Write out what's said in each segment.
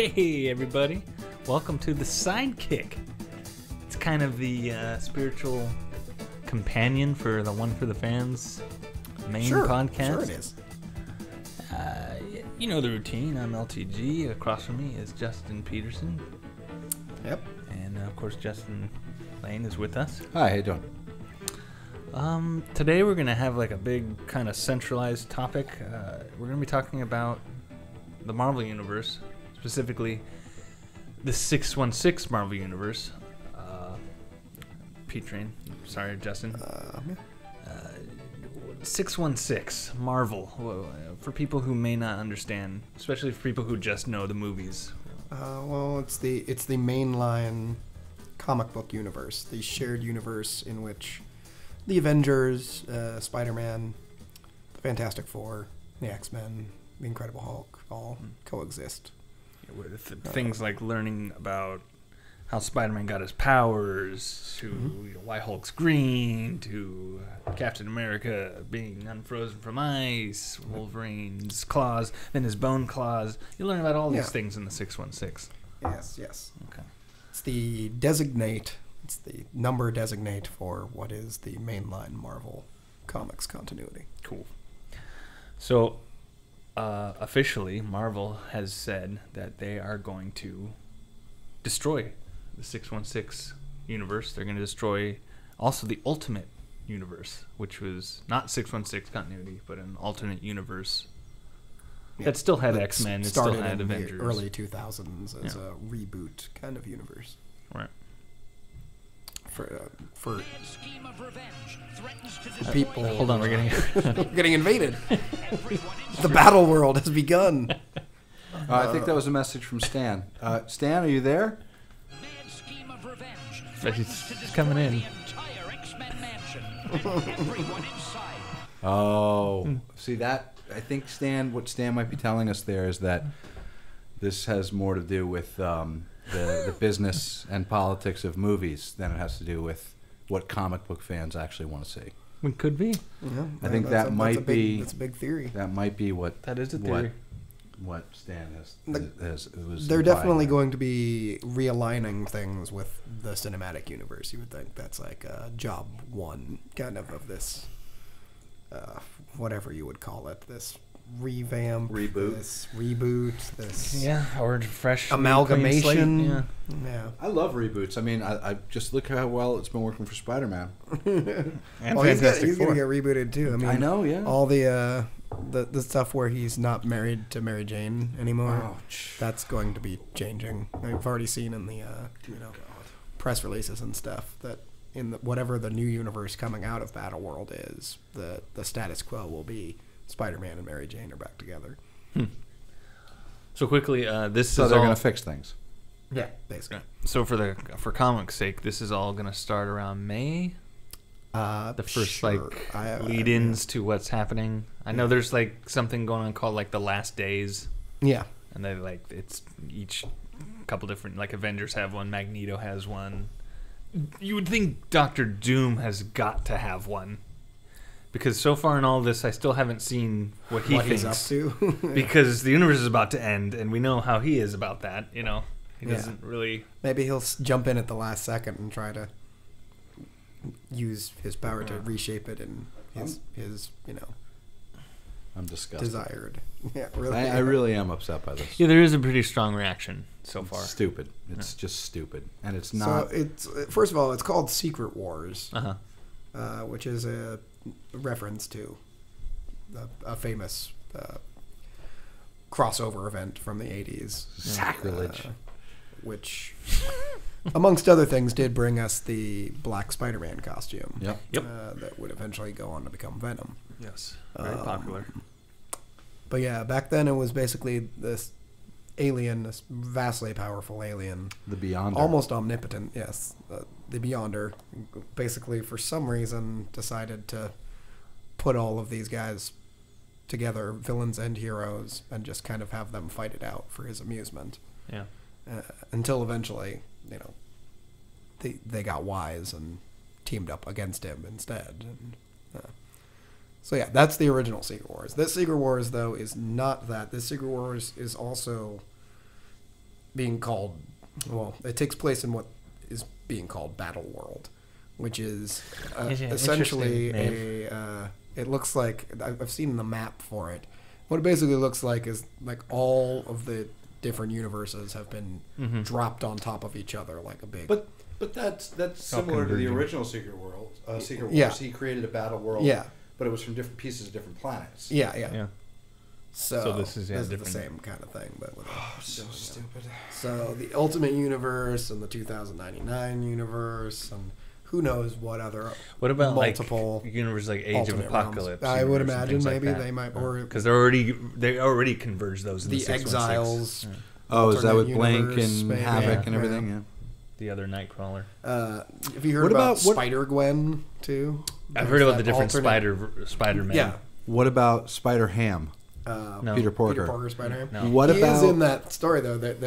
Hey everybody, welcome to the Sidekick. It's kind of the spiritual companion for the One for the Fans main podcast. Sure it is. You know the routine. I'm LTG. Across from me is Justin Peterson. Yep. And of course Justin Lane is with us. Hi, how you doing? Today we're going to have like a big kind of centralized topic. We're going to be talking about the Marvel Universe, specifically the 616 Marvel Universe. P-Train. Sorry, Justin. 616 Marvel. For people who may not understand, especially for people who just know the movies. Well, it's the mainline comic book universe, the shared universe in which the Avengers, Spider-Man, the Fantastic Four, the X-Men, the Incredible Hulk all coexist. With things like learning about how Spider-Man got his powers, to why Hulk's green, to Captain America being unfrozen from ice, Wolverine's claws, then his bone claws. You learn about all these things in the 616. Yes. Okay. It's the number designate for what is the mainline Marvel Comics continuity. Cool. So, officially, Marvel has said that they are going to destroy the 616 universe. They're going to destroy also the Ultimate Universe, which was not 616 continuity, but an alternate universe that still had X-Men, it still had Avengers. The early 2000s as a reboot kind of universe. Right. For people. Hold on, we're getting invaded. The battle world has begun. I think that was a message from Stan. Stan, are you there? He's coming in. Oh, see that? I think what Stan might be telling us there is that this has more to do with the business and politics of movies than it has to do with what comic book fans actually want to see. It could be. Yeah, I think that's a big theory. That might be what. That is a theory. What Stan was. They're definitely going to be realigning things with the cinematic universe. You would think that's like job one kind of this, whatever you would call it, this revamp, reboot, this or fresh amalgamation. Yeah. I love reboots. I mean, I just look how well it's been working for Spider-Man. And well, he's going to get rebooted too. I mean, I know, yeah. All the stuff where he's not married to Mary Jane anymore. That's going to be changing. I've already seen in the press releases and stuff that in whatever the new universe coming out of Battle World is, the status quo will be Spider-Man and Mary Jane are back together. So quickly, so they're going to fix things. Yeah, basically. So for comics' sake, this is all going to start around May. The first lead-ins to what's happening. I know there's like something going on called like the Last Days. Yeah, and they it's each couple different, like Avengers have one, Magneto has one. You would think Doctor Doom has got to have one, because so far in all this, I still haven't seen what he thinks. He's up to. Because the universe is about to end, and we know how he is about that. He doesn't really. Maybe he'll jump in at the last second and try to use his power to reshape it in his I'm disgusted. Desired. Yeah, really. I really am upset by this. Yeah, there is a pretty strong reaction so far. It's stupid. It's just stupid, and it's not. So it's first of all, it's called Secret Wars, Uh-huh. which is a reference to a famous crossover event from the 80s. Sacrilege. Which, amongst other things, did bring us the Black Spider-Man costume. Yep. That would eventually go on to become Venom. Yes. Very popular. But yeah, back then it was basically this alien, this vastly powerful alien. The Beyonder. Almost omnipotent, yes. The Beyonder basically, for some reason, decided to put all of these guys together, villains and heroes, and just kind of have them fight it out for his amusement. Yeah. Until eventually, they got wise and teamed up against him instead. And, so yeah, that's the original Secret Wars. This Secret Wars, though, is not that. This Secret Wars is also being called, well, it takes place in what is being called Battle World, which is essentially it looks like, I've seen the map for it. What it basically looks like is like all of the different universes have been dropped on top of each other like a big... But that's similar to the original Secret World. Secret Wars. Yeah. He created a battle world. Yeah. But it was from different pieces of different planets. Yeah. So this is the same kind of thing, but with So stupid. So the Ultimate Universe and the 2099 universe and who knows what other. What about multiple like universe like Age of Apocalypse? I would universe and imagine things like maybe that. they might, or because they already converged those. In the 616. Exiles. Oh, is that with alternate Blank universe, and maybe. Havoc and Yeah. everything? Yeah. The other Nightcrawler. Have you heard What about about- what- Spider-Gwen too? I've heard about the That different alternate- Spider-Man. Yeah. What about Spider Ham? No. Peter Porker. Peter Porker, Spider-Man. No. What he about is in that story though. That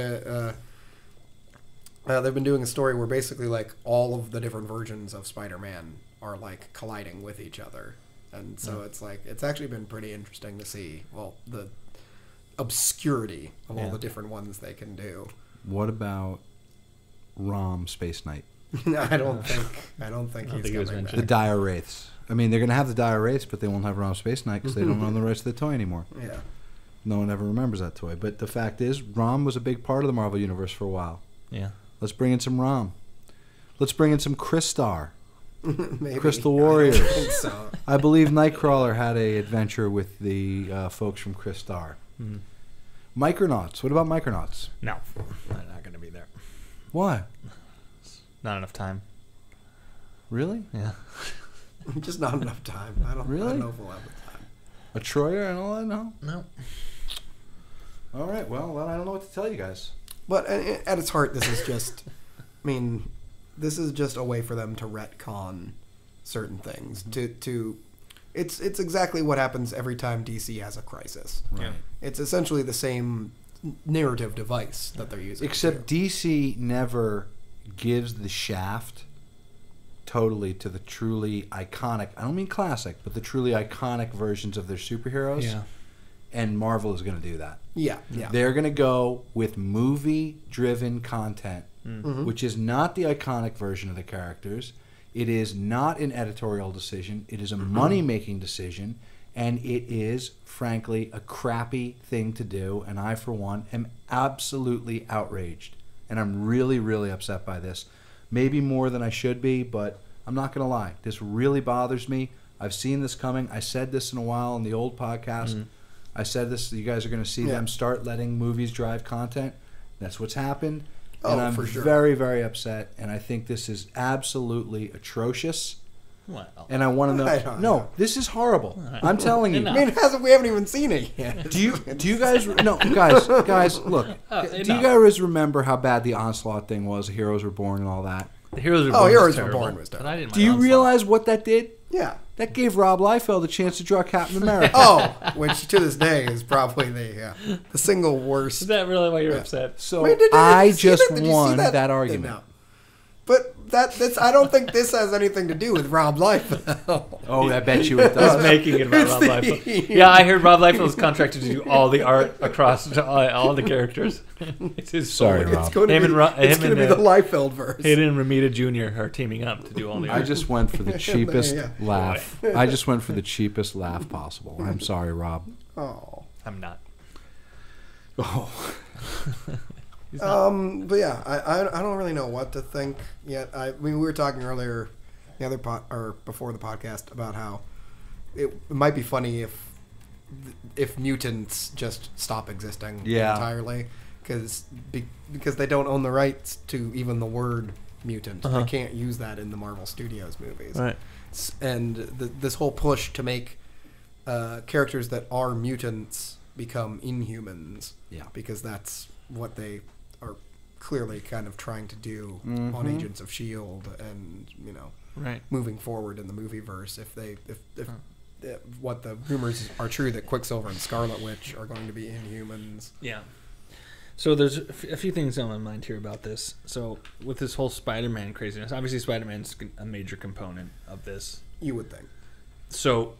they've been doing a story where basically like all of the different versions of Spider-Man are like colliding with each other, and so it's like it's actually been pretty interesting to see. Well, the obscurity of all the different ones they can do. what about Rom Space Knight? I don't think he's think he was coming mentioned. back. The Dire Wraiths. I mean, they're going to have the Dire Wraiths, but they won't have Rom Space Knight because they don't own the rights to the toy anymore. Yeah. No one ever remembers that toy. But the fact is, Rom was a big part of the Marvel Universe for a while. Yeah. Let's bring in some Rom. Let's bring in some Crystar. Maybe. Crystal Warriors. I don't think so. I believe Nightcrawler had a adventure with the folks from Crystar. Mhm. Micronauts. What about Micronauts? No, they're not going to be there. Why? Not enough time. Really? Yeah. Just not enough time. I don't Really? know if we'll have the time. A Troyer and all that? No? No. All right. Well, then I don't know what to tell you guys. But at its heart, this is just, I mean, this is just a way for them to retcon certain things. It's exactly what happens every time DC has a crisis. Right. Yeah. It's essentially the same narrative device that they're using. Except too. DC never gives the shaft totally to the truly iconic, I don't mean classic, but the truly iconic versions of their superheroes. Yeah. And Marvel is going to do that. Yeah. They're going to go with movie-driven content, Mm-hmm. which is not the iconic version of the characters. It is not an editorial decision. It is a money-making decision, and it is, frankly, a crappy thing to do. And I, for one, am absolutely outraged. And I'm really, really upset by this. Maybe more than I should be, but I'm not going to lie. This really bothers me. I've seen this coming. I said this in a while in the old podcast. I said this. You guys are going to see them start letting movies drive content. That's what's happened. And I'm for sure. very, very upset. And I think this is absolutely atrocious. Well. And I want to I know. don't No, know. this is horrible. I'm telling you. Enough. I mean, we haven't even seen it yet. Do you guys no guys look? Do you guys remember how bad the Onslaught thing was? Heroes Were Born and all that. The Heroes Were Born. Heroes was Were terrible, Born was but terrible. I didn't Do you mind Onslaught. realize what that did? Yeah. That gave Rob Liefeld a chance to draw Captain America. Oh, which to this day is probably the single worst. Is that really why you're upset? So Wait, did you I see just that? Did you see won that No. argument. But that's I don't think this has anything to do with Rob Liefeld. Oh, I bet you it I was does. making it about Rob Liefeld. Yeah, I heard Rob Liefeld was contracted to do all the art across all the characters. It's his Sorry, story. Rob. It's going to Him be, and Ro- it's him going to and, be the Liefeld verse. Hayden and Ramita Jr. are teaming up to do all the art. I just went for the cheapest Yeah. laugh. I just went for the cheapest laugh possible. I'm sorry, Rob. Oh. I'm not. Oh. But yeah, I don't really know what to think yet. I mean, we were talking earlier, the other or before the podcast about how it might be funny if mutants just stop existing entirely because they don't own the rights to even the word mutant. They can't use that in the Marvel Studios movies. Right. And this whole push to make characters that are mutants become Inhumans. Yeah. Because that's what they are clearly kind of trying to do on Agents of S.H.I.E.L.D. and, Right. moving forward in the movieverse if what the rumors are true that Quicksilver and Scarlet Witch are going to be Inhumans. Yeah. So there's a few things on my mind here about this. So with this whole Spider-Man craziness, obviously Spider-Man's a major component of this. You would think. So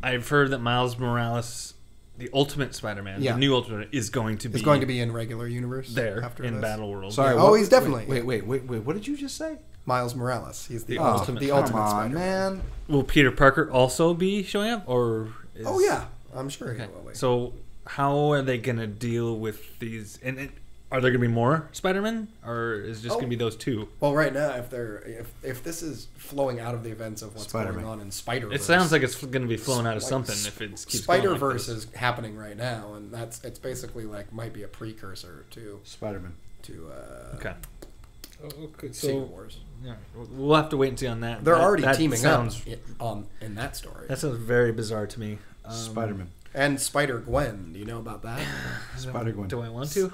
I've heard that Miles Morales the Ultimate Spider-Man, Yeah. the new Ultimate, is going to be He's going to be in regular universe there after in this. Battle World. Sorry. Oh, he's definitely. Wait. What did you just say? Miles Morales. He's the Oh, ultimate. The Come ultimate on, Spider-Man. man. Will Peter Parker also be showing up, or? Oh yeah, I'm sure Okay. he will. Be. So how are they going to deal with these? And are there going to be more Spider-Man, or is it just going to be those two? Well, right now, if this is flowing out of the events of what's Spider-Man. going on in Spider-Verse, It sounds like it's going to be flowing out of something if it keeps Spider-Verse going like this. is happening right now, and it's basically like might be a precursor to Spider-Man. Okay. Okay. Secret Wars. Yeah, we'll have to wait and see on that. They're That- already that teaming sounds, up in that story. That sounds very bizarre to me. Spider-Man. And Spider-Gwen. Do you know about that? Spider-Gwen. Do I want to?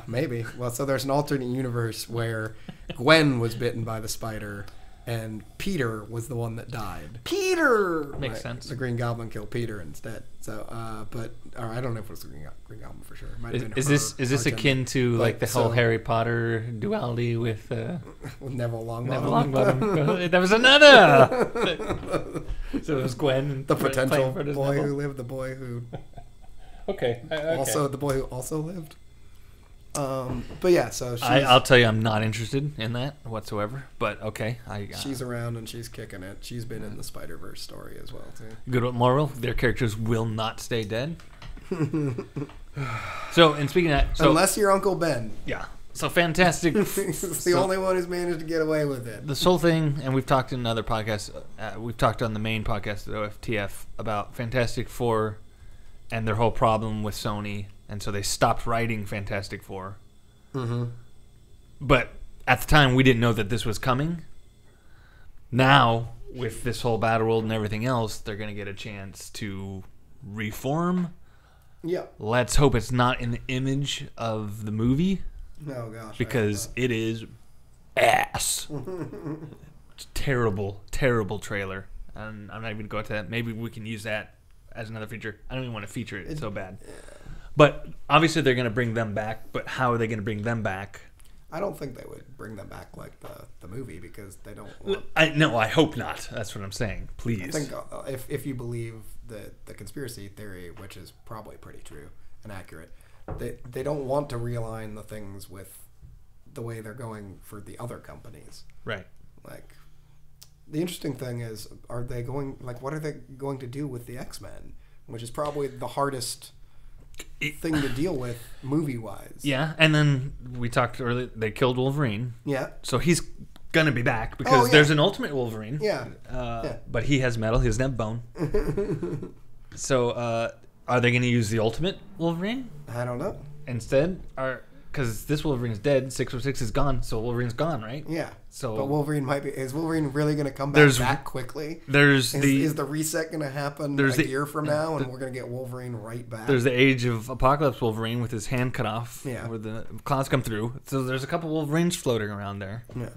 Maybe. Well, so there's an alternate universe where Gwen was bitten by the spider, and Peter was the one that died. Peter. Makes sense. The Green Goblin killed Peter instead. So, or I don't know if it was the Green Goblin for sure. It might have been Is her this agenda. akin to like the But, whole so- Harry Potter duality with with Neville Longbottom? Neville Longbottom? There was another. So it was Gwen, The playing potential for boy Neville. who lived, the boy who Okay. also the boy who also lived. But yeah, so I'll tell you, I'm not interested in that whatsoever. But okay, she's around and she's kicking it. She's been in the Spider-Verse story as well too. good moral. Their characters will not stay dead. So, and speaking of that, Unless you're Uncle Ben. yeah. So Fantastic. He's the only one who's managed to get away with it. This whole thing, and we've talked in other podcasts, we've talked on the main podcast at OFTF about Fantastic Four and their whole problem with Sony, and so they stopped writing Fantastic Four. Mm-hmm. But at the time, we didn't know that this was coming. Now, with this whole Battle World and everything else, they're going to get a chance to reform. Yeah. Let's hope it's not in the image of the movie. Oh gosh. Because it is ass. It's terrible, terrible trailer. And I'm not even going to that. Maybe we can use that as another feature. I don't even want to feature it. It's so bad. But obviously they're going to bring them back. But how are they going to bring them back? I don't think they would bring them back like the movie because they don't want... I hope not. That's what I'm saying. Please. I think if you believe the conspiracy theory, which is probably pretty true and accurate, they don't want to realign the things with the way they're going for the other companies. Right. Like, the interesting thing is, what are they going to do with the X-Men? Which is probably the hardest thing to deal with movie-wise. Yeah, and then we talked earlier, they killed Wolverine. Yeah. So he's going to be back because there's an Ultimate Wolverine. Yeah. But he has metal, he doesn't have bone. So, are they going to use the Ultimate Wolverine I don't know. instead? Because this Wolverine's dead, 606 is gone, so Wolverine's gone, right? Yeah. So But Wolverine is Wolverine really going to come back that quickly? There's Is the reset going to happen there's a the- year from now, and we're going to get Wolverine right back? There's the Age of Apocalypse Wolverine with his hand cut off, Yeah. where the clouds come through. So there's a couple Wolverines floating around there. Yeah.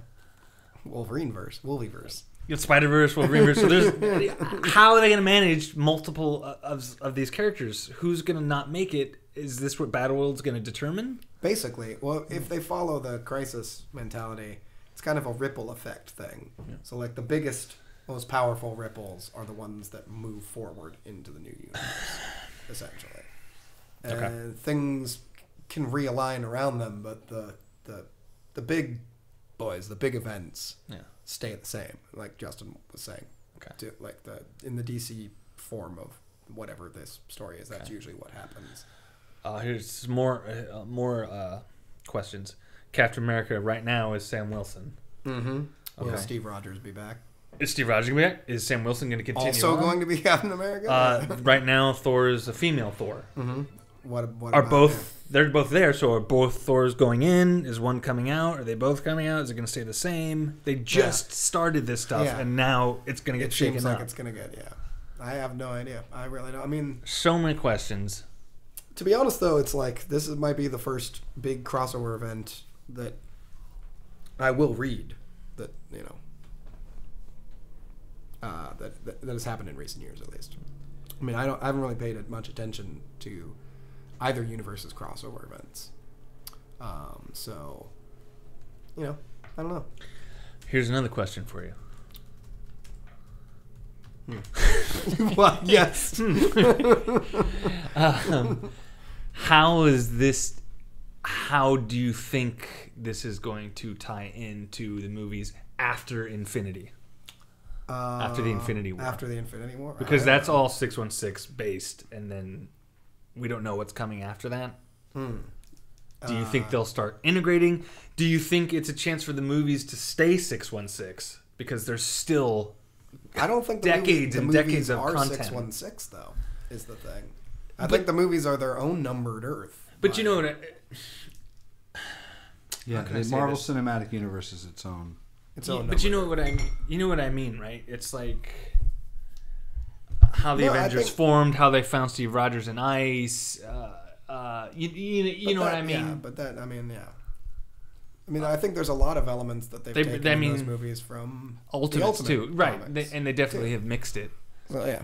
Wolverine-verse. You have Spider-Verse, Wolverine-verse. So there's how are they going to manage multiple of these characters? Who's going to not make it? Is this what Battleworld's going to determine? Basically, well, if they follow the crisis mentality, it's kind of a ripple effect thing. Yeah. So, like, the biggest, most powerful ripples are the ones that move forward into the new universe, essentially. Okay. And things can realign around them, but the big boys, the big events, stay the same, like Justin was saying. Okay. Like in the DC form of whatever this story is, that's usually what happens. Here's more questions. Captain America right now is Sam Wilson. Mm-hmm. Okay. Will Steve Rogers be back? Is Steve Rogers going to be back? Is Sam Wilson going to continue Also on? going to be Captain America? Right now, Thor is a female Thor. Mm-hmm. What Are about both... him? They're both there, so are both Thors going in? Is one coming out? Are they both coming out? Is it going to stay the same? They just started this stuff, and now it's going to get shaken seems up. like it's going to get, I have no idea. I really don't. I mean... So many questions. To be honest, though, it's like this might be the first big crossover event that I will read that, that has happened in recent years, at least. I mean, I haven't really paid much attention to either universe's crossover events. So, I don't know. Here's another question for you. Well, yes. How is this? How do you think this is going to tie into the movies after Infinity? After the Infinity War. After the Infinity War? Because that's all 616 based, and then we don't know what's coming after that. Do you think they'll start integrating? Do you think it's a chance for the movies to stay 616? Because there's still I don't think decades the and movies decades of are content. 616, though, is the thing. I think the movies are their own numbered Earth. But you know what? Yeah, the Marvel Cinematic Universe is its own. But you know what I mean, right? It's like how the Avengers formed, how they found Steve Rogers in ice. You know what I mean? Yeah, but that I mean, yeah. I mean, I think there's a lot of elements that they've taken in those movies from Ultimates the Ultimate too, right? comics And they definitely have mixed it. Well, yeah.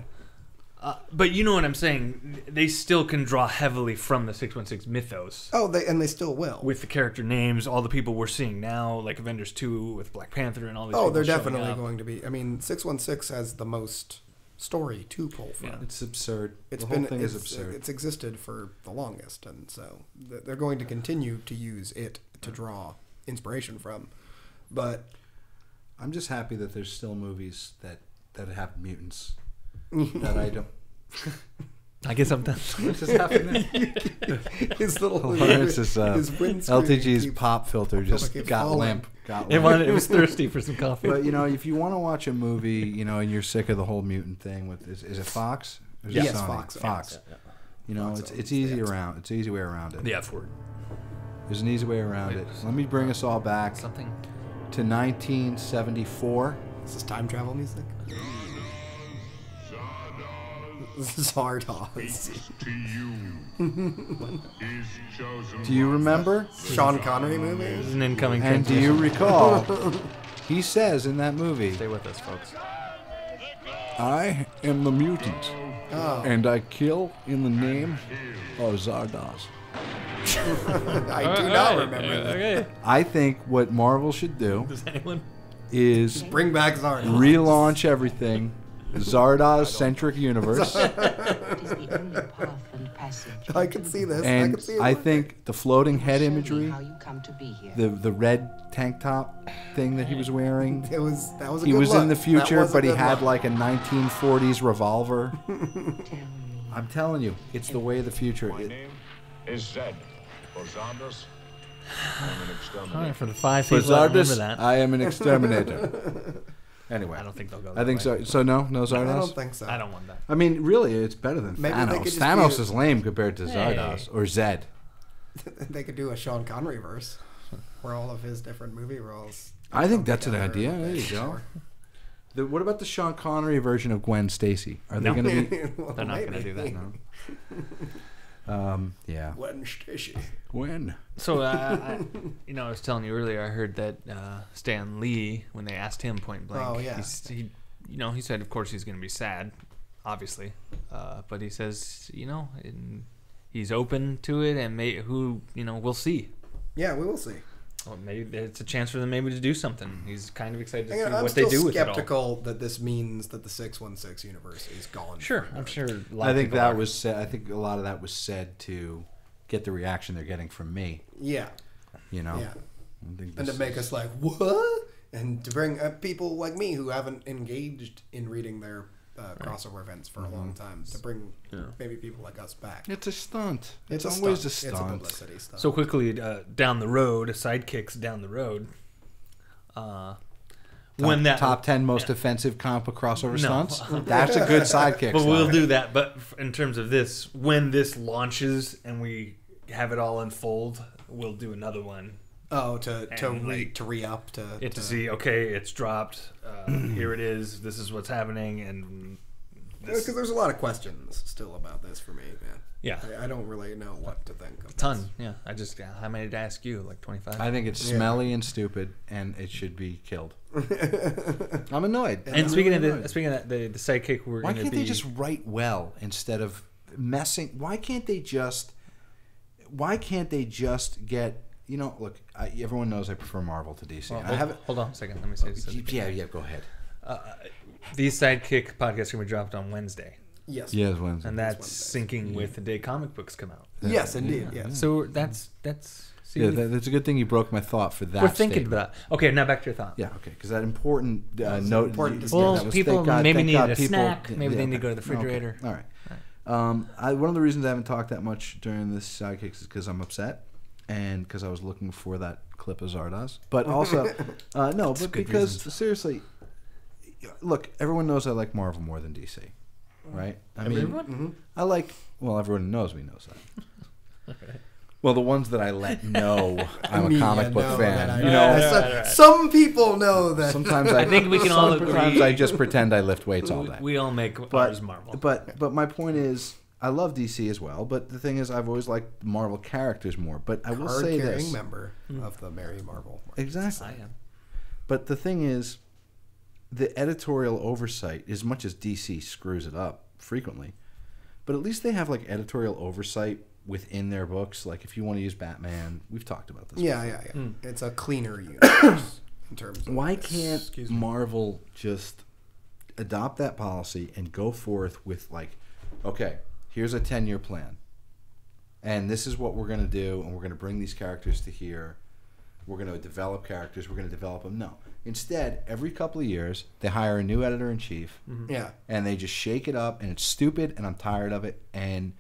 But you know what I'm saying? They still can draw heavily from the 616 mythos. Oh, they still will. With the character names, all the people we're seeing now, like Avengers 2 with Black Panther and all these people. Oh, they're definitely going to be. I mean, 616 has the most story to pull from. Yeah. It's absurd. The whole thing is absurd. It's existed for the longest, and so they're going to continue to use it to draw inspiration from. But I'm just happy that there's still movies that have mutants that I don't. I guess I'm done. What just happened there? His little Lawrence's his LTG's pop filter just got limp. It was thirsty for some coffee. But if you want to watch a movie, and you're sick of the whole mutant thing with is it Fox? Or is it yes, Sony? Fox. Yeah. It's easy around. It's an easy way around it. The F word. There's an easy way around it. Let me bring us all back to 1974. This is time travel music. Zardoz. Do you remember? Sean Connery movie? This is an incoming And do you recall? He says in that movie, stay with us, folks. I am the mutant, and I kill in the name of Zardoz. I do not remember that. Okay. I think what Marvel should do Does anyone? is Bring back Zardoz. relaunch everything. Zardoz-centric universe. I can see this. And I can see it I working. think the floating head imagery, the red tank top thing that he was wearing. that was a He good was look. in the future, That was a but he good had look. like a 1940s revolver. I'm telling you, it's the way of the future. My name is Zed. For Zardoz, I'm an exterminator. All right, for the 5 For people that remember Zardoz, that. I am an exterminator. Anyway, I don't think they'll go. I think that way. so. So no Zardoz. I don't think so. I don't want that. I mean, really, it's better than Maybe they Thanos. could just Thanos be- is lame compared to Zardoz or Zed. They could do a Sean Connery verse where all of his different movie roles. I think that's an together idea. and There you they go. shower. What about the Sean Connery version of Gwen Stacy? Are they No. going to be? Well, They're not going to maybe. do that. No. Yeah. Gwen Stacy. Gwen. So, I was telling you earlier, I heard that Stan Lee, when they asked him point blank, Oh, yeah. he said, of course, he's going to be sad, obviously, but he says, he's open to it, and we'll see. Yeah, we will see. Well, maybe it's a chance for them maybe to do something. He's kind of excited to see I'm what still they do with it all. skeptical that this means that the 616 universe is gone. Sure, for I'm good. sure. A lot I of think people that are. was said. I think a lot of that was said to get the reaction they're getting from me. Yeah. Yeah. Yeah. I think And this to make us like, what? And to bring people like me who haven't engaged in reading their crossover events for a long time, to bring maybe people like us back. It's a stunt. It's a always a stunt. stunt. It's a publicity stunt. So quickly down the road, Sidekicks down the road. When that top 10 most offensive comic book crossover No. stunts. That's a good sidekick. But we'll stunt. do that. But in terms of this, when this launches and we have it all unfold, we'll do another one. Oh, to like, re-up to see, okay, it's dropped. Here it is. This is what's happening, and because there's a lot of questions still about this for me, man. yeah, I don't really know what to think of. ton. Yeah, how many did I ask you? Like 25. I think it's smelly and stupid, and it should be killed. I'm annoyed. And speaking of the sidekick, we're why going to can't be. they just write well instead of messing? Why can't they just get? Look, everyone knows I prefer Marvel to DC. Well, I haven't. hold on a second. Let me say this. Yeah, go ahead. These Sidekick podcasts are going to be dropped on Wednesday. Yes. Yes, Wednesday. And that's syncing with the day comic books come out. Yes, indeed. Yeah. So that's see, Yeah, that's a good thing you broke my thought for that. we're thinking statement. about that. Okay, now back to your thought. Yeah, okay, because that important note. important to Well, that was, people thank God- maybe thank need God a people- snack. yeah, Maybe yeah, they need to okay. go to the refrigerator. Okay. All right. One of the reasons I haven't talked that much during this Sidekicks is because I'm upset, and because I was looking for that clip of Zardoz. But also, no, but because reasons. seriously, look, everyone knows I like Marvel more than DC, right? I mean, Everyone? I like. Well, everyone knows me knows that. Well, the ones that I let know I'm a comic book fan. You know, Right. Some people know that. sometimes I think we can all agree. Sometimes I just pretend I lift weights all day. We all make ours Marvel. But my point is, I love DC as well. But the thing is, I've always liked Marvel characters more. But I will say card-carrying this member of the Merry Marvel. exactly. I am. But the thing is, the editorial oversight, as much as DC screws it up frequently, but at least they have like editorial oversight within their books. Like if you want to use Batman, we've talked about this. Yeah. It's a cleaner universe in terms of. Why can't Marvel just adopt that policy and go forth with like, okay, here's a 10-year plan, and this is what we're going to do, and we're going to bring these characters to here. We're going to develop characters. We're going to develop them. No. Instead, every couple of years, they hire a new editor-in-chief, Yeah. and they just shake it up, and it's stupid, and I'm tired of it. And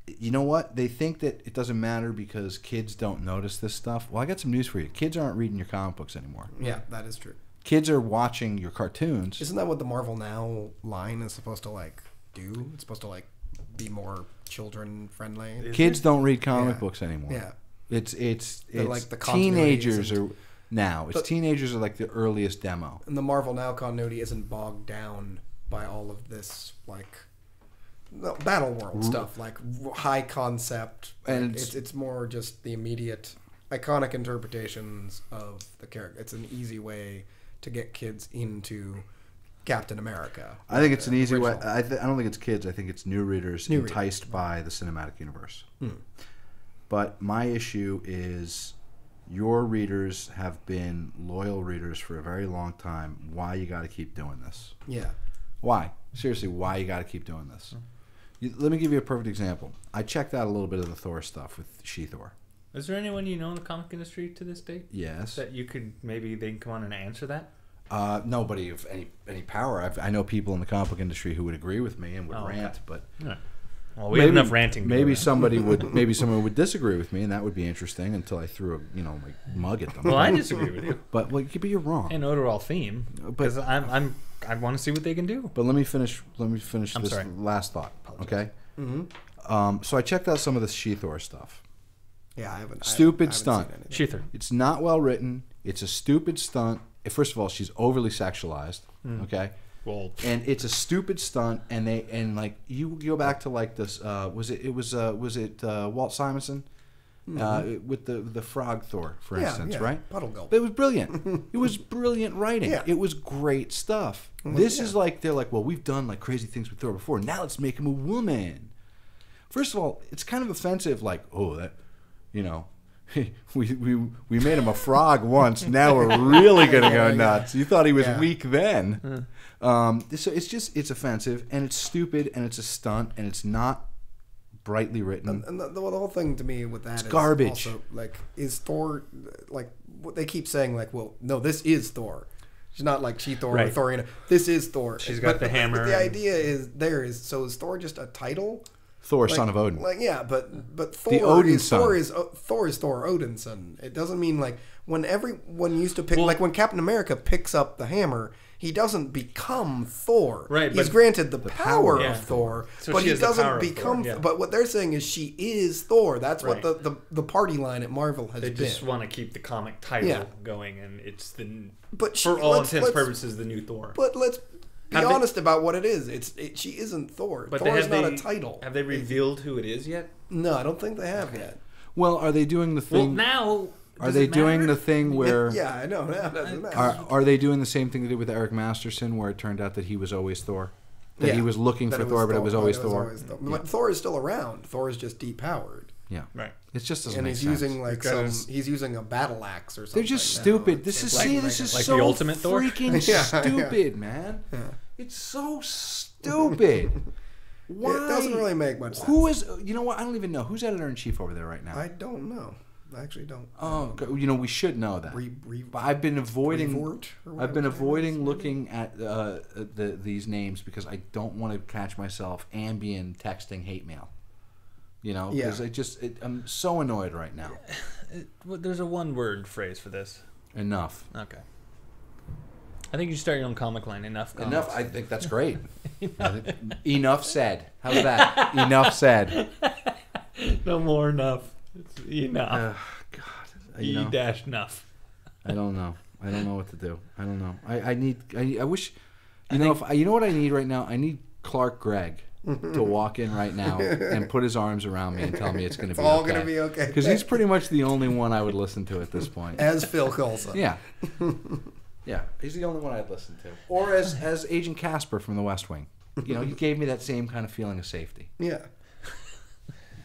you know what? They think that it doesn't matter because kids don't notice this stuff. Well, I got some news for you. Kids aren't reading your comic books anymore. Yeah, that is true. Kids are watching your cartoons. Isn't that what the Marvel Now line is supposed to like do? It's supposed to like be more children friendly. Kids don't read comic Yeah. books anymore. Yeah. It's like the continuity teenagers isn't- are now. It's teenagers are like the earliest demo. And the Marvel Now continuity isn't bogged down by all of this like battle world stuff, like high concept. And it's more just the immediate iconic interpretations of the character. It's an easy way to get kids into Captain America. I think it's an easy way. original. I don't think it's kids. I think it's new readers New enticed by the cinematic universe. But my issue is your readers have been loyal readers for a very long time. Why you got to keep doing this? Yeah. Why? Seriously, why you got to keep doing this? Let me give you a perfect example. I checked out a little bit of the Thor stuff with She-Thor. Is there anyone you know in the comic industry to this date Yes. that you could maybe they can come on and answer that? Nobody of any power. I know people in the comic book industry who would agree with me and would rant, but Well, we have enough ranting. to go Maybe around. someone would disagree with me, and that would be interesting until I threw a my mug at them. Well, I disagree with you. But you're wrong. An overall theme, because I want to see what they can do. But let me finish. I'm this sorry. last thought. Okay. So I checked out some of the She-Thor stuff. Yeah, I haven't. Stupid I haven't stunt. seen anything. Shuther. It's not well written. It's a stupid stunt. First of all, she's overly sexualized. Okay. Well, And it's a stupid stunt, and like you go back to like this. Was it Walt Simonson with the frog Thor, for instance, right? Puddle gulp. It was brilliant. It was brilliant writing. Yeah. It was great stuff. This is like they're like, well, we've done like crazy things with Thor before. Now let's make him a woman. First of all, it's kind of offensive. Like, oh, that, you know. we made him a frog once. Now we're really gonna go nuts. You thought he was weak then. So it's offensive and it's stupid and it's a stunt and it's not brightly written. And the whole thing to me with that is garbage. Also, like, is Thor like what they keep saying? Like, well, no, this is Thor. She's not like She-Thor or Right. Thorina. This is Thor. She's got the hammer But the and- idea is so is Thor just a title? Thor, Like, son of Odin. Like but Thor The Odin is son. Thor is Thor Odinson. It doesn't mean like when everyone used to pick like when Captain America picks up the hammer, he doesn't become Thor. Right, He's but granted the power yeah. of Thor, So but she he has the power doesn't of become. Thor, yeah. But what they're saying is she is Thor. That's Right. what the party line at Marvel has they been. just want to keep the comic title Yeah. going, and it's But for she- all let's- intents and let's- purposes the new Thor. But let's be Have they- honest about what it is. She isn't Thor. But Thor is have not they- a title. Have they revealed who it is yet? No, I don't think they have yet. Well, are they doing the Well, thing? now are does they it doing matter? the thing where? Yeah, I know. That doesn't matter. Are they doing the same thing they did with Eric Masterson, where it turned out that he was always Thor? That he was looking That for it Thor, but it was always it Thor. But Thor is still around. Thor is just depowered. Yeah. Right. It just doesn't And make he's sense. using like Because- he's using a battle axe or something. They're just now. stupid. This is It's this is like so the Ultimate Thor? freaking Yeah, stupid, man. It's so stupid. Why? It doesn't really make much sense. Who is? You know what? I don't even know who's editor in chief over there right now. I don't know. I actually don't. Oh, you know, we should know that. But I've been avoiding. I've been avoiding looking at these names because I don't want to catch myself ambient texting hate mail. You know, because I'm so annoyed right now. There's a one-word phrase for this. Enough. Okay. I think you should start your own comic line. Enough. Comics. Enough. I think that's great. Enough said. How's that? Enough said. No more enough. It's enough. God. dash enough. I don't know. I don't know what to do. I don't know. I wish. You know what I need right now? I need Clark Gregg to walk in right now and put his arms around me and tell me it's going to be okay. It's all going to be okay. Because he's pretty much the only one I would listen to at this point. As Phil Coulson. Yeah. Yeah, he's the only one I'd listen to. Or as Agent Casper from The West Wing. You know, he gave me that same kind of feeling of safety. Yeah.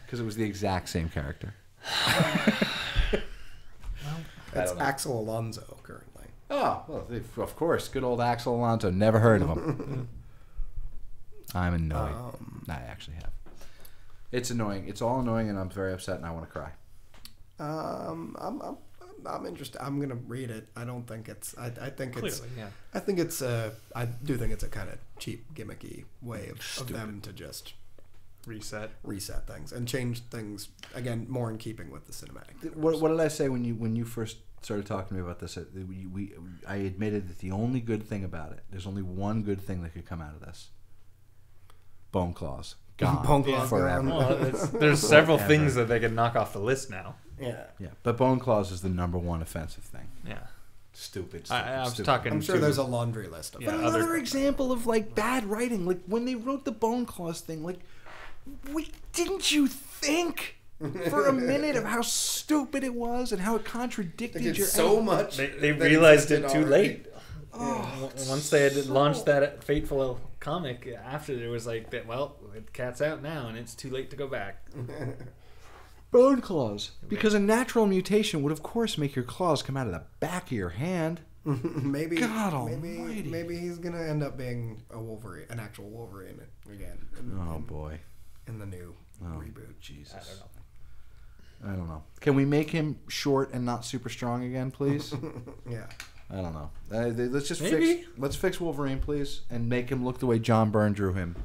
Because it was the exact same character. That's Axel Alonso currently. Oh, well, of course. Good old Axel Alonso. Never heard of him. I'm annoyed. I actually have. It's annoying. It's all annoying, and I'm very upset, and I want to cry. I'm interested. I'm gonna read it. I don't think it's. I think Clearly, it's. yeah. I think it's. I do think it's a kind of cheap, gimmicky way of them to just reset things and change things again more in keeping with the cinematic. What did I say when you first started talking to me about this? I admitted that the only good thing about it. There's only one good thing that could come out of this. Bone Claws. Gone. Bone Claws forever. gone. Well, there's several things that they could knock off the list now. Yeah. Yeah, but Bone Claws is the number one offensive thing. Yeah. Stupid. I was stupid. talking. I'm sure there's a laundry list of Yeah, them. But another other- example of like bad writing, like when they wrote the Bone Claws thing, like, didn't you think for a minute of how stupid it was and how it contradicted your so much. They that realized it existed too already. late. Once they had launched that fateful comic, after it was like that. Well, the cat's out now, and it's too late to go back. Bone Claws. Because a natural mutation would, of course, make your claws come out of the back of your hand. maybe God almighty. maybe he's gonna end up being a Wolverine, an actual Wolverine again. Boy. In the new reboot. Jesus. I don't know. Can we make him short and not super strong again, please? Yeah. I don't know. Let's just Maybe. let's fix Wolverine, please, and make him look the way John Byrne drew him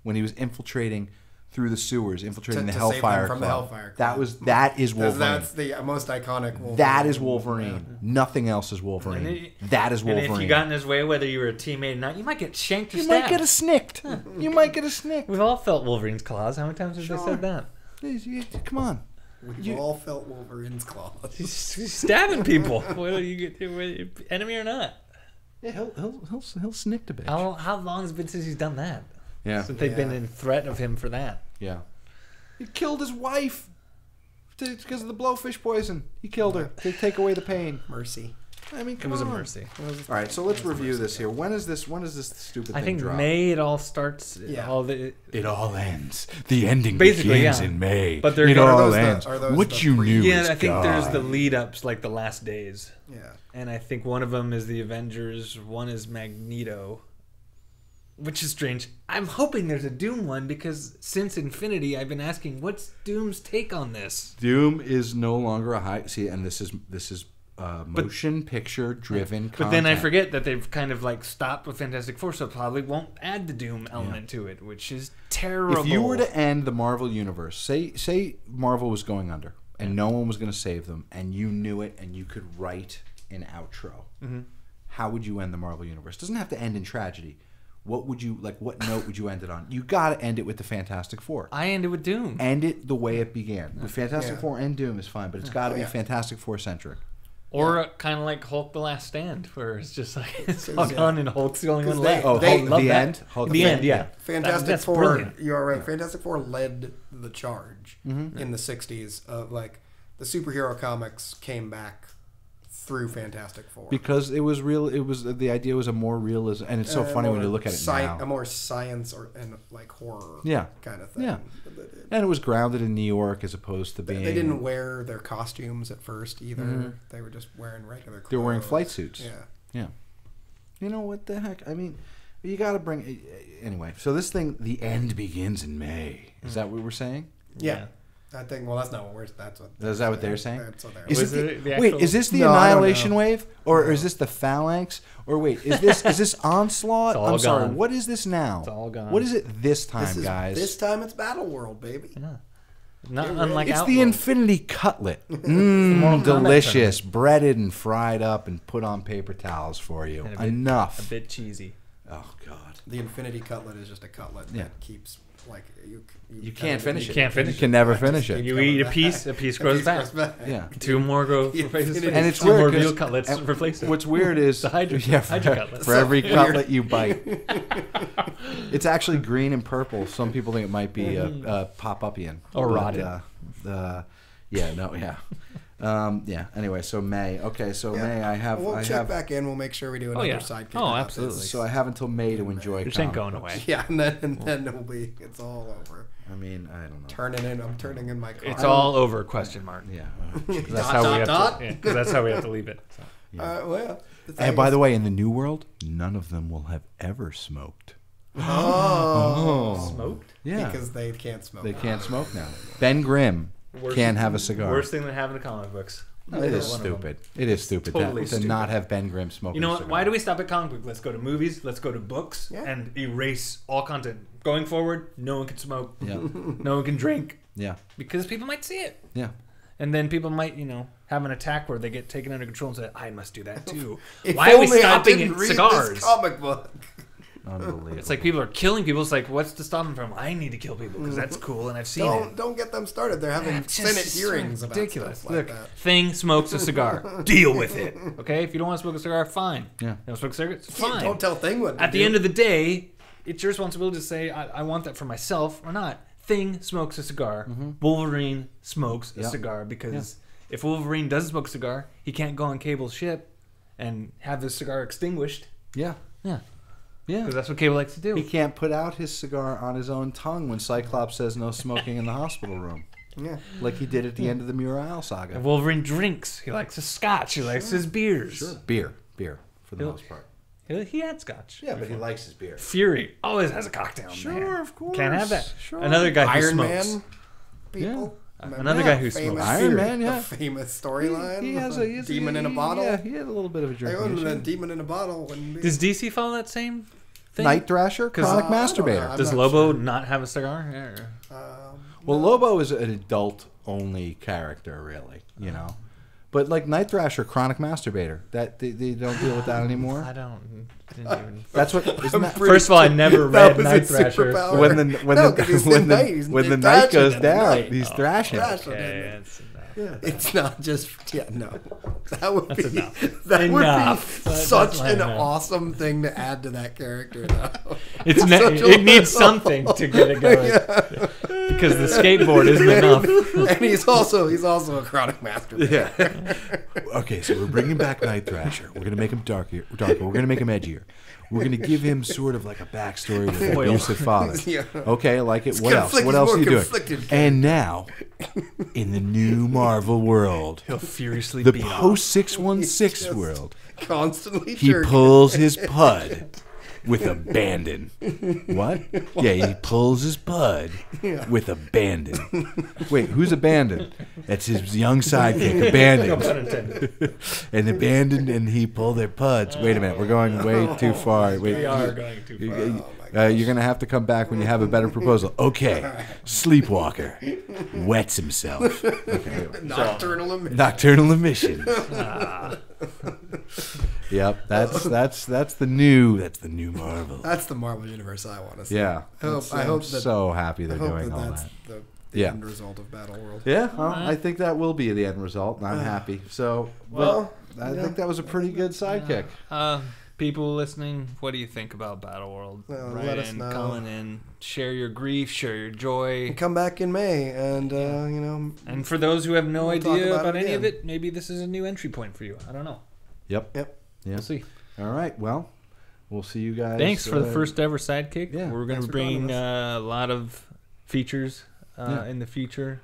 when he was infiltrating through the sewers, infiltrating the To save them Hellfire from Club. the Hellfire Club. That is Wolverine. That's the most iconic Wolverine. That is Wolverine. Nothing else is Wolverine. That is Wolverine. And if you got in his way, whether you were a teammate or not, you might get shanked or You stabbed. might get a snicked. You might get a snicked. We've all felt Wolverine's claws. How many times have they said that? Please, come on. We've all felt Wolverine's claws. He's stabbing people, whether you get enemy or not. Yeah, he'll snick a bitch. How long has it been since he's done that? Yeah, Since they've been in threat of him for that. yeah. He killed his wife because of the blowfish poison. He killed her to take away the pain. Mercy. I mean, It come was a on. mercy. All right, so let's review this here. When is this stupid I thing think drop? May it all starts. Yeah. It all ends. The ending Basically, begins yeah. in May. But they're it gonna- all Are those the- ends. are those What the you pre- knew Yeah, is I think there's the gone. lead ups, like the last days. Yeah. And I think one of them is the Avengers, one is Magneto, which is strange. I'm hoping there's a Doom one because since Infinity, I've been asking, what's Doom's take on this? Doom is no longer a high. See, and this is motion picture driven. But then I forget that they've kind of like stopped with Fantastic Four, so probably won't add the Doom element to it, which is terrible. If you were to end the Marvel universe, say Marvel was going under and no one was going to save them, and you knew it, and you could write an outro, how would you end the Marvel universe? It doesn't have to end in tragedy. What would you like? What note would you end it on? You got to end it with the Fantastic Four. I ended with Doom. End it the way it began. With Fantastic Four and Doom is fine, but it's got to be Fantastic Four centric. Or kind of like Hulk: The Last Stand, where it's just like it's all gone and Hulk's the only one they- left. Oh, They- Hulk, love the that. end. Hulk, The end, yeah. Fantastic That's Four. brilliant. You are right. Fantastic Four led the charge in the '60s of like the superhero comics came back through Fantastic Four. Because it was real. It was the idea was a more realism, and it's so funny when you look at it now. A more science and like horror, kind of thing. Yeah, and it was grounded in New York as opposed to being. They didn't wear their costumes at first either. Mm-hmm. They were just wearing regular clothes. They were wearing flight suits. Yeah. You know what the heck? I mean, you got to bring anyway. So this thing, the end begins in May. Is that what we're saying? Yeah. I think. Well, that's not what we're. That's what. Is that what they're saying? That's what they're. Wait, is this the Annihilation Wave, or is this the Phalanx, or wait, is this Onslaught? I'm sorry. What is this now? It's all gone. What is it this time, guys? This time it's Battle World, baby. Yeah. Not unlike it's Outlaw. the Infinity Cutlet. Delicious, breaded and fried up and put on paper towels for you. Enough. A bit cheesy. Oh God. The Infinity Cutlet is just a cutlet that keeps like you can't finish it. You can't finish it. You can never finish it. You eat a piece grows back. Yeah. 2 more grow replaces it. And it's two weird more veal cutlets replace it. What's weird is the Hydra cutlets. For every cutlet you bite. It's actually green and purple. Some people think it might be pop-upian. Or rotted. Anyway, so May. Okay, so May I have... We'll check back in. We'll make sure we do another Sidekick. Oh, absolutely. So I have until May to enjoy This ain't going away. Yeah, and then it'll be... It's all over. I mean, I don't know. I'm turning in my car. It's all over, question mark. Yeah. That's how we have to... Because that's how we have to leave it. So. Well... And by the way, in the new world, none of them will have ever smoked. Smoked? Yeah. Because they can't smoke. They can't smoke now. Ben Grimm can't have a cigar. Worst thing that happened to comic books. No, it is stupid. It is stupid Totally to not have Ben Grimm smoking. You know what? a cigar. Why do we stop at comic book? Let's go to movies. Let's go to books and erase all content. Going forward, no one can smoke. Yeah. No one can drink. Yeah. Because people might see it. Yeah. And then people might, have an attack where they get taken under control and say, I must do that too. If Why are we only I stopping didn't at read cigars? This comic book. Unbelievable. It's like people are killing people. It's like, what's to stop them from? I need to kill people because that's cool and I've seen it. Don't get them started. They're having Senate hearings about stuff like that. Thing smokes a cigar. Deal with it. Okay? If you don't want to smoke a cigar, fine. Yeah. You don't smoke a cigar? It's fine. Don't tell Thing what to At the do. end of the day, it's your responsibility to say, I want that for myself or not. Thing smokes a cigar. Wolverine smokes a cigar because if Wolverine doesn't smoke a cigar, he can't go on Cable's ship and have his cigar extinguished. Yeah. Yeah. Yeah. Because that's what Cable likes to do. He can't put out his cigar on his own tongue when Cyclops says no smoking in the hospital room. Yeah. Like he did at the end of the Muriel saga. And Wolverine drinks. He likes his scotch. He likes his beers. Sure. Beer, for the most part. He had scotch. Yeah, but he likes his beer. Fury always has a cocktail. Sure, of course. Can't have that. Sure. Another guy who Iron smokes. Man people. Another guy who smokes. Iron Man, The famous storyline. He has a demon in a bottle. Yeah, he had a little bit of a drink. A demon in a bottle. Does DC follow that same thing? Night Thrasher, chronic masturbator. Does Lobo not have a cigar? Well, Lobo is an adult-only character, really. But like Night Thrasher, chronic masturbator. That they don't deal with that anymore. I didn't even. That's what. Isn't that, First of all, I never read Night Thrasher. When the night goes down, he's thrashing. Okay, It's not just no. That would be enough. That Enough. would be such an awesome thing to add to that character. Though it needs something to get it going because the skateboard isn't enough. And he's also a chronic masturbator. Yeah. Okay, so we're bringing back Night Thrasher. We're gonna make him darker. We're gonna make him edgier. We're gonna give him sort of like a backstory with an abusive father. Yeah. Okay, I like it. What else? What else are you doing? And now, in the new Marvel world, He'll furiously the beat post 616 world, Constantly he jerking. pulls his pud with abandon. What? Yeah, he pulls his pud with abandon. Wait, who's abandon? That's his young sidekick, abandon. And abandoned, and he pulled their puds. Wait a minute, we're going way too far. Wait, We are going too far. you're going to have to come back when you have a better proposal. Okay, Sleepwalker wets himself. Okay. Nocturnal emission. Nocturnal emission. Yep, that's the new Marvel. That's the Marvel universe I want to see. Yeah, I hope that so happy they're doing all that's that. the end result of Battle World. Yeah, I think that will be the end result, and I'm happy. So, I think that was a pretty good sidekick. people listening, what do you think about Battle World? Write let us in, know. comment in, share your grief, share your joy. And come back in May, and you know. And for those who have no we'll talk idea about it any of again. it, maybe this is a new entry point for you. I don't know. Yep. Yep. Yeah. We'll see. All right. Well, we'll see you guys. Thanks for the first ever Sidekick. Yeah, We're going to thanks for joining bring a lot of features in the future.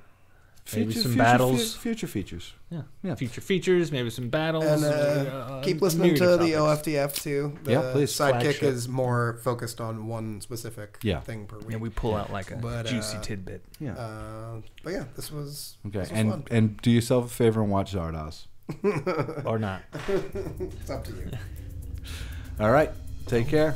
Maybe some future, battles. Future features. Yeah. Future features, maybe some battles. And keep listening to the OFDF too. The Yeah, please. Sidekick Flagship. is more focused on one specific thing per week. And we pull out like a But, juicy tidbit. Yeah. But yeah, this was Okay. This was fun. And do yourself a favor and watch Zardoz. Or not. It's up to you. All right. Take care.